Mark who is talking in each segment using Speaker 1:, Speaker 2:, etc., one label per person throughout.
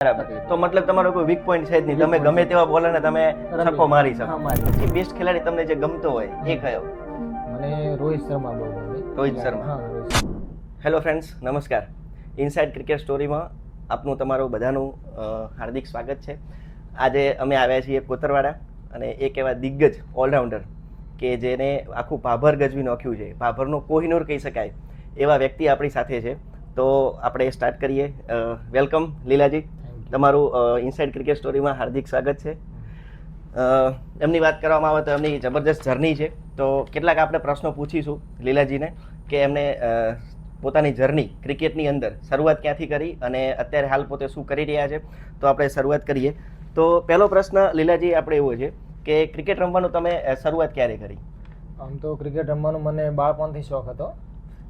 Speaker 1: બરાબર. તો મતલબ તમારો કોઈ વીક પોઈન્ટ છે જ નહીં, તમે ગમે તેવા બોલરને તમે છક્કો મારી શકો. પછી બેસ્ટ ખેલાડી તમને જે ગમતો હોય એ કયો?
Speaker 2: મને રોહિત શર્મા બહુ ગમે.
Speaker 1: રોહિત શર્મા.
Speaker 2: હા, રોહિત શર્મા.
Speaker 1: હેલો ફ્રેન્ડ્સ, નમસ્કાર. ઇનસાઇડ ક્રિકેટ સ્ટોરીમાં આપનું તમારું બધાનું હાર્દિક સ્વાગત છે. આજે અમે આવ્યા છીએ કોતરવાડા અને એક એવા દિગ્ગજ ઓલરાઉન્ડર કે જેને આખું ભાભર ગજવી નાખ્યું છે, ભાભરનો કોહિનૂર કહી શકાય એવા વ્યક્તિ આપણી સાથે છે. તો આપણે સ્ટાર્ટ કરીએ. વેલકમ લીલાજી, તમારું ઇનસાઇડ ક્રિકેટ સ્ટોરીમાં હાર્દિક સ્વાગત છે. એમની વાત કરવામાં આવે તો એમની જબરદસ્ત જર્ની છે. તો કેટલાક આપણે પ્રશ્નો પૂછીશું લીલાજીને કે એમને પોતાની જર્ની ક્રિકેટની અંદર શરૂઆત ક્યાંથી કરી અને અત્યારે હાલ પોતે શું કરી રહ્યા છે. તો આપણે શરૂઆત કરીએ. તો પહેલો પ્રશ્ન લીલાજી આપણે એવો છે કે ક્રિકેટ રમવાનું તમે શરૂઆત ક્યારે કરી?
Speaker 2: આમ તો ક્રિકેટ રમવાનો મને બાળપણથી શોખ હતો.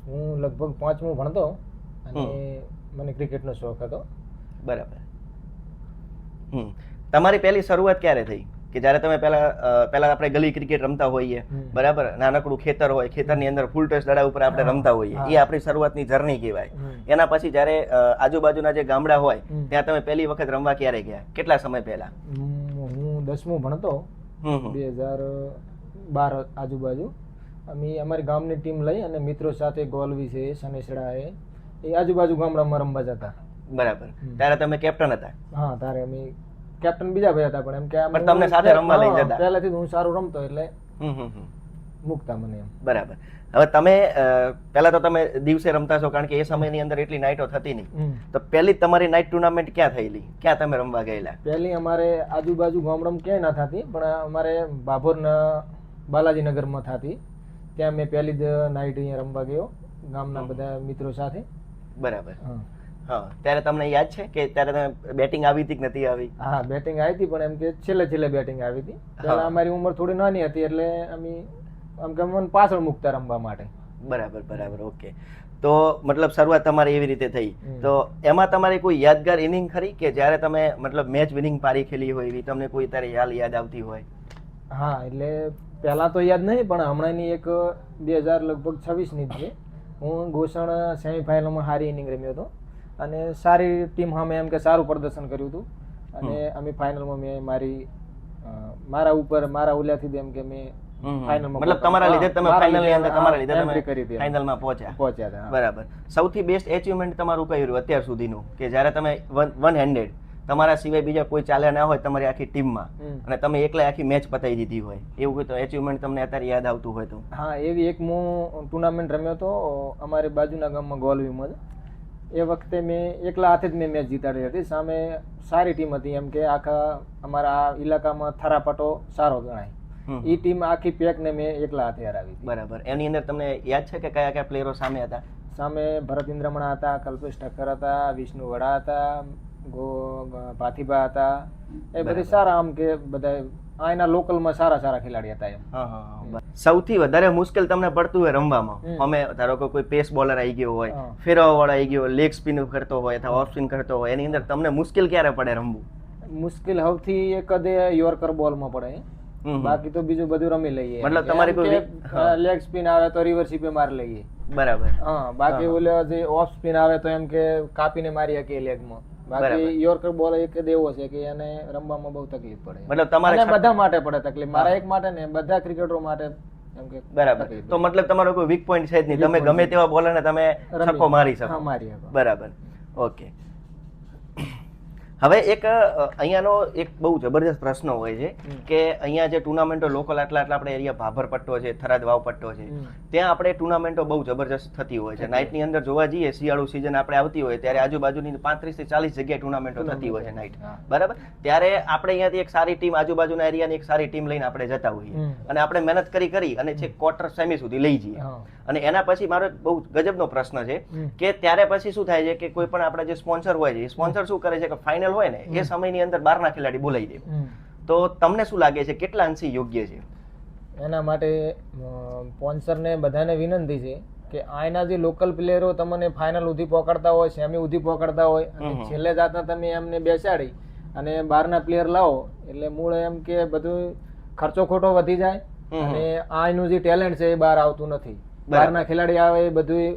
Speaker 2: હું લગભગ 5મું ભણતો અને મને ક્રિકેટનો શોખ હતો.
Speaker 1: બરાબર. તમારી પહેલી શરૂઆત ક્યારે થઈ કે જ્યારે તમે પહેલા આપણે ગલી ક્રિકેટ રમતા હોઈએ, બરાબર, નાનકડું ખેતર હોય, ખેતરની અંદર ફૂલ ટચ દડા ઉપર આપણે રમતા હોઈએ, એ આપણી શરૂઆતની જર્ની કહેવાય. એના પછી જ્યારે આજુબાજુના જે ગામડા હોય ત્યાં તમે પહેલી વખત રમવા ક્યારે ગયા, કેટલા સમય પહેલા?
Speaker 2: હું 10મું ભણતો 2012 આજુબાજુ. અમે અમારી ગામની ટીમ લઈ અને મિત્રો સાથે ગોલવી છે, સનેસડા એ આજુબાજુ ગામડામાં રમવા જતા.
Speaker 1: બરાબર. ત્યારે તમે કેપ્ટન હતા?
Speaker 2: હા, ત્યારે અમે કેપ્ટન બીજા ભાઈ હતા, પણ એમ કે
Speaker 1: પણ તમને સાથે રમવા લઈ જતા?
Speaker 2: પહેલાથી હું સારું રમતો એટલે મૂકતા મને એમ.
Speaker 1: બરાબર. હવે તમે પહેલા તો તમે દિવસે રમતા છો કારણ કે એ સમયની અંદર એટલી નાઇટો થતી નહીં. તો પહેલી તમારી નાઇટ ટુર્નામેન્ટ ક્યાં થયેલી, ક્યાં તમે રમવા ગયેલા?
Speaker 2: પહેલી અમારે આજુબાજુ ગામડામાં ક્યાંય ના થતી, પણ અમારે ભાભોરના બાલાજીનગરમાં થતી. ત્યાં મેં પહેલી જ નાઇટ અહીંયા રમવા ગયો ગામના બધા મિત્રો સાથે.
Speaker 1: બરાબર. હા, ત્યારે તમને યાદ છે કે ત્યારે તમે બેટિંગ આવી હતી કે નથી આવી?
Speaker 2: હા, બેટિંગ આવી હતી, પણ એમ કે છેલ્લે બેટિંગ આવી હતી. પહેલા અમારી ઉંમર થોડી નાની હતી એટલે અમે આમ કે મને પાછળ મૂકતા રમવા માટે.
Speaker 1: બરાબર. ઓકે. તો મતલબ શરૂઆત તમારી એવી રીતે થઈ. તો એમાં તમારી કોઈ યાદગાર ઇનિંગ ખરી કે જ્યારે તમે મતલબ મેચ વિનિંગ પારી ખેલી હોય એવી તમને કોઈ ત્યારે યાદ આવતી હોય?
Speaker 2: હા, એટલે પહેલા તો યાદ નહીં, પણ હમણાંની એક 2026ની જ છે. હું ગોસણ સેમીફાઇનલમાં સારી ઇનિંગ રમ્યો હતો અને સારી ટીમ સામે એમ કે સારું પ્રદર્શન કર્યું હતું અને અમે ફાઇનલમાં મેં મારા ઓલ્યાથી એમ કે મેં ફાઇનલમાં
Speaker 1: મતલબ તમારા લીધે તમે ફાઇનલની અંદર તમારા લીધે તમે
Speaker 2: કરી હતી,
Speaker 1: ફાઇનલમાં પહોંચ્યા
Speaker 2: હતા.
Speaker 1: બરાબર. સૌથી બેસ્ટ એચિવમેન્ટ તમારું કયું રહ્યું અત્યાર સુધીનું કે જ્યારે તમે વન હેન્ડેડ તમારા સિવાય બીજા કોઈ ચાલ્યા ના હોય તમારી આખી ટીમમાં અને તમે એકલા આખી મેચ પતાવી દીધી હોય, એવું કોઈ તો એચિવમેન્ટ તમને અત્યારે યાદ આવતું હોય તો?
Speaker 2: હા, એવી એક હું ટુર્નામેન્ટ રમ્યો હતો અમારે બાજુના ગામમાં ગોલવીમાં. એ વખતે મેં એકલા હાથે જ મેચ જીતાડી હતી. સામે સારી ટીમ હતી, એમ કે આખા અમારા ઇલાકામાં થરાપટો સારો ગણાય. એ ટીમ આખી પેકને મેં એકલા હાથે હરાવી.
Speaker 1: બરાબર. એની અંદર તમને યાદ છે કે કયા કયા પ્લેયરો સામે હતા?
Speaker 2: સામે ભરત ઇન્દ્રમણા હતા, કલ્પેશ ઠક્કર હતા, વિષ્ણુ વડા હતા, ભાથીબા હતા. એ બધી સારા આમ કે બધા અહીંના લોકલમાં સારા ખેલાડી હતા એમ.
Speaker 1: સૌથી વધારે મુશ્કેલ તમને પડતું હોય રમવામાં, અમે ધારો કે કોઈ પેસ બોલર આવી ગયો હોય, ફેરવા વાળો આવી ગયો, લેગ સ્પિન કરતો હોય અથવા ઓફ સ્પિન કરતો હોય, એની અંદર તમને મુશ્કેલ ક્યારે પડે રમવું?
Speaker 2: મુશ્કેલ સૌથી એક યોર્કર બોલમાં પડે. બાકી તો બીજું બધું રમી લઈએ.
Speaker 1: મતલબ તમારી કોઈ
Speaker 2: લેગ સ્પિન આવે તો રિવર્સિપે મારી લઈએ.
Speaker 1: બરાબર.
Speaker 2: હા, બાકી ઓલે જે ઓફ સ્પિન આવે તો એમ કે કાપીને મારી શકીએ લેગમાં. બાકી યોર્કર બોલ એક જ એવો છે કે એને રમવામાં બહુ તકલીફ પડે.
Speaker 1: મતલબ તમારે
Speaker 2: બધા માટે પડે તકલીફ, મારા એક માટે ને બધા ક્રિકેટરો માટે એમ કે.
Speaker 1: બરાબર. તો મતલબ તમારો કોઈ વીક પોઈન્ટ છે જ નહીં, તમે ગમે તેવા બોલરને તમે છક્કો મારી શકો. બરાબર. ઓકે. હવે એક અહીંયાનો એક બહુ જબરદસ્ત પ્રશ્ન હોય છે કે અહીંયા જે ટુર્નામેન્ટો લોકલ આટલા આપણે એરિયા ભાભર પટ્ટો છે, થરાદ વાવ પટ્ટો છે, ત્યાં આપણે ટુર્નામેન્ટો બહુ જબરદસ્ત થતી હોય છે. નાઇટની અંદર જોવા જઈએ, શિયાળુ સિઝન આપણે આવતી હોય ત્યારે આજુબાજુની 35 થી 40 જગ્યાએ ટુર્નામેન્ટો થતી હોય છે નાઇટ, બરાબર. ત્યારે આપણે અહીંયાથી એક સારી ટીમ, આજુબાજુના એરિયાની એક સારી ટીમ લઈને આપણે જતા હોઈએ અને આપણે મહેનત કરી અને છેક ક્વાર્ટર સેમી સુધી લઈ જઈએ. અને એના પછી મારો બહુ ગજબનો પ્રશ્ન છે કે ત્યારે પછી શું થાય છે કે કોઈ પણ આપણા જે સ્પોન્સર હોય છે, એ સ્પોન્સર શું કરે છે કે ફાઇનલ હોય ને એ સમયની અંદર બહારના ખેલાડી બોલાવી દે. તો તમને શું લાગે છે કેટલા અંશે યોગ્ય છે?
Speaker 2: એના માટે સ્પોન્સરને બધાને વિનંતી છે કે આના જે લોકલ પ્લેયરો તમને ફાઇનલ સુધી પકડતા હોય, સેમી સુધી પકડતા હોય અને છેલ્લે જાતા તમે એમને બેસાડી અને બહારના પ્લેયર લાવો એટલે મૂળ એમ કે બધું ખર્ચો ખોટો વધી જાય અને આનું જે ટેલેન્ટ છે એ બહાર આવતું નથી. બહારના ખેલાડી આવે એ બધું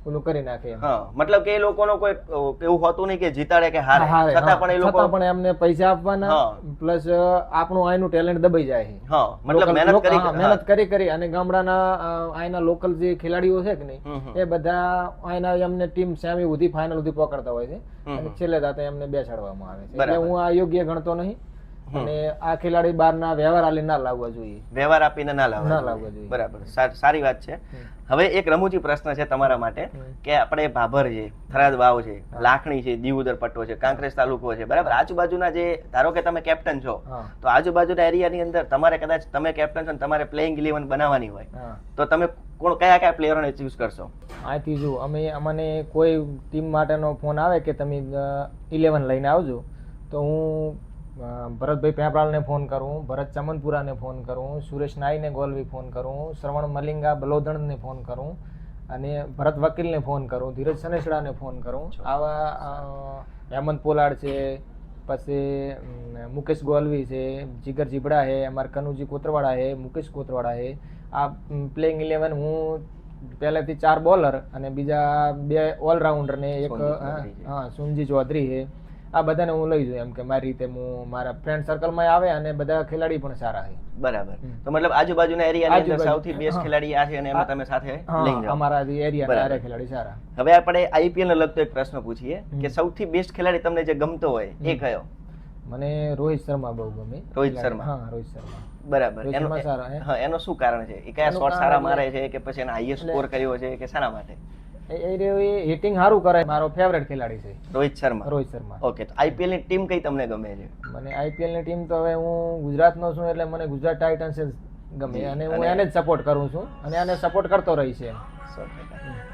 Speaker 2: ઓલું કરી નાખે એમ.
Speaker 1: હા મતલબ કે એ લોકોનો કોઈ એવું હોતું નહીં કે જીતાડે કે હારે,
Speaker 2: હારે,
Speaker 1: છતાં
Speaker 2: હા.
Speaker 1: પણ એ લોકો
Speaker 2: છતાં પણ એમને પૈસા આપવાના
Speaker 1: હા.
Speaker 2: પ્લસ આપણું આયનું ટેલેન્ટ દબાઈ જાય છે.
Speaker 1: હા મતલબ
Speaker 2: Local-
Speaker 1: મહેનત કરી
Speaker 2: હા, મહેનત કરી અને ગામડાના આયના લોકલ જે ખેલાડીઓ છે કે નહીં
Speaker 1: હમ.
Speaker 2: એ બધા આયના એમને ટીમ સેમી સુધી ફાઇનલ સુધી પકડતા હોય છે અને છેલ્લે દાતે એમને બેસાડવામાં આવે છે. એટલે
Speaker 1: બરાબર.
Speaker 2: હું આ યોગ્ય ગણતો નહીં અને આ ખેલાડી બહારના વ્યવહાર આલી ના લાવવા જોઈએ.
Speaker 1: વ્યવહાર આપીને ના
Speaker 2: ના
Speaker 1: લાવવા
Speaker 2: લાવવા જોઈએ.
Speaker 1: બરાબર, સારી વાત છે. હવે એક રમૂજી પ્રશ્ન છે તમારા માટે કે આપણે ભાભર છે, થરાદ વાવ છે, લાખણી છે, દીવદર પટ્ટો છે, કાંકરેજ તાલુકો છે, બરાબર, આજુબાજુના જે ધારો કે તમે કેપ્ટન છો
Speaker 2: હા.
Speaker 1: તો આજુબાજુના એરિયાની અંદર તમારે કદાચ તમે કેપ્ટન છો ને તમારે પ્લેઇંગ 11 બનાવવાની હોય
Speaker 2: હા.
Speaker 1: તો તમે કયા પ્લેયરોને ચૂઝ કરશો?
Speaker 2: અહીંથી જો અમને કોઈ ટીમ માટેનો ફોન આવે કે તમે 11 લઈને આવજો તો હું ભરતભાઈ પેપરાલને ફોન કરું, ભરત ચમનપુરાને ફોન કરું, સુરેશ નાઈને ગોલવી ફોન કરું, શ્રવણ મલિંગા બલોદણને ફોન કરું અને ભરત વકીલને ફોન કરું, ધીરજ સનેસડાને ફોન કરું. આવા હેમંત પોલાડ છે, પછી મુકેશ ગોલવી છે, જીગર જીબડા છે, અમારા કનુજી કોતરવાડા છે, મુકેશ કોતરવાડા છે. આ પ્લેઇંગ 11 હું પહેલેથી 4 બોલર અને બીજા 2 ઓલરાઉન્ડર ને એક સુનજી ચૌધરી છે. આ બધાને હું લઈ જાઉં એમ કે મારી રીતે હું મારા ફ્રેન્ડ સર્કલમાં આવે અને બધા ખેલાડી પણ સારા છે.
Speaker 1: બરાબર, તો મતલબ આજુબાજુના એરિયાની અંદર સૌથી બેસ્ટ ખેલાડી આ છે અને એમને તમે સાથે લઈને જાઓ.
Speaker 2: અમારા એરિયાના ખેલાડી સારા.
Speaker 1: હવે આપણે આઈપીએલ ને લગતો એક પ્રશ્ન પૂછીએ કે સૌથી બેસ્ટ ખેલાડી તમને જે ગમતો હોય એ કયો?
Speaker 2: મને રોહિત શર્મા બહુ ગમે.
Speaker 1: રોહિત શર્મા.
Speaker 2: હા, રોહિત શર્મા.
Speaker 1: બરાબર,
Speaker 2: રોહિત શર્મા સારા હે.
Speaker 1: હા, એનું શું કારણ છે? એ કયા શોટ સારા મારે છે કે પછી એના હાઈએસ્ટ સ્કોર કર્યો છે કે શાના માટે?
Speaker 2: એ હિટિંગ સારું કરે. મારો ફેવરેટ ખેલાડી છે
Speaker 1: રોહિત શર્મા.
Speaker 2: રોહિત શર્મા.
Speaker 1: ઓકે, તો આઈપીએલ ની ટીમ કઈ તમને ગમે છે?
Speaker 2: મને આઈપીએલ ની ટીમ તો હવે હું ગુજરાતનો છું એટલે મને ગુજરાત ટાઇટન્સ જ ગમે અને હું એને જ સપોર્ટ કરું છું અને આને સપોર્ટ કરતો રહીશ એમ.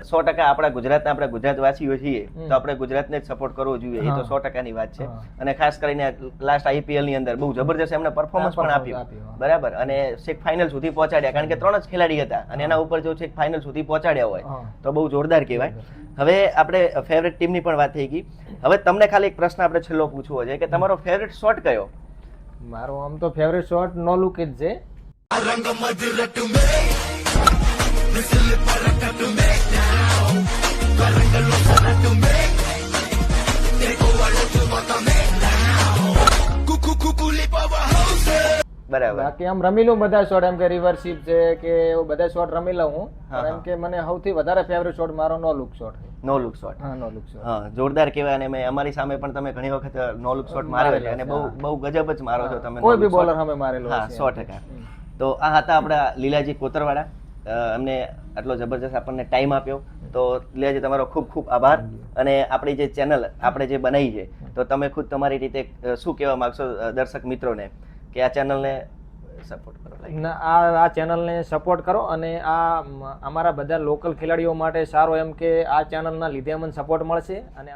Speaker 1: 100% આપણા ગુજરાતવાસીઓ છીએ તો આપણે ગુજરાતને જ સપોર્ટ કરવો જોઈએ, એ તો 100% ની વાત છે. અને ખાસ કરીને લાસ્ટ આઈપીએલ ની અંદર બહુ જબરજસ્ત એમને પરફોર્મન્સ પણ આપ્યું, બરાબર, અને છેક ફાઇનલ સુધી પહોંચાડ્યા, કારણ કે 3 જ ખેલાડી હતા અને એના ઉપર જો છેક ફાઇનલ સુધી પહોંચાડ્યા હોય તો બહુ જોરદાર કહેવાય. હવે આપણે ફેવરેટ ટીમની પણ વાત થઈ ગઈ. હવે તમને ખાલી એક પ્રશ્ન આપણે છેલ્લો પૂછવો છે કે તમારો ફેવરેટ શોટ કયો?
Speaker 2: મારો આમ તો ફેવરેટ શોટ નો લુક જ છે.
Speaker 1: બરાબર,
Speaker 2: બાકી આમ રમી લઉં બધા શોટ, એમ કે રિવર્સિપ છે કે એવું બધા શોટ રમી લઉં હું. પણ એમ કે મને સૌથી વધારે ફેવરેટ શોટ મારો નો લુક શોટ છે.
Speaker 1: નો લુક શોટ.
Speaker 2: હા, નો લુક શોટ.
Speaker 1: હા, જોરદાર કહેવાય. અને મેં અમારી સામે પણ તમે ઘણી વખત નો લુક શોટ માર્યો છે અને બહુ ગજબ જ મારો છો તમે.
Speaker 2: કોઈ બી બોલર સામે મારેલો
Speaker 1: હા,
Speaker 2: છે.
Speaker 1: 100%. તો આ હતા આપણા લીલાજી કોતરવાડા. અમને આટલો જબરજસ્ત આપણને ટાઈમ આપ્યો તો લીલાજી તમારો ખૂબ ખૂબ આભાર. અને આપણી જે ચેનલ આપણે જે બનાવી છે તો તમે ખુદ તમારી રીતે શું કહેવા માંગશો દર્શક મિત્રોને કે આ ચેનલને સપોર્ટ કરો?
Speaker 2: આ ચેનલને સપોર્ટ કરો અને આ અમારા બધા લોકલ ખેલાડીઓ માટે સારો એમ કે આ ચેનલના લીધે અમને સપોર્ટ મળશે અને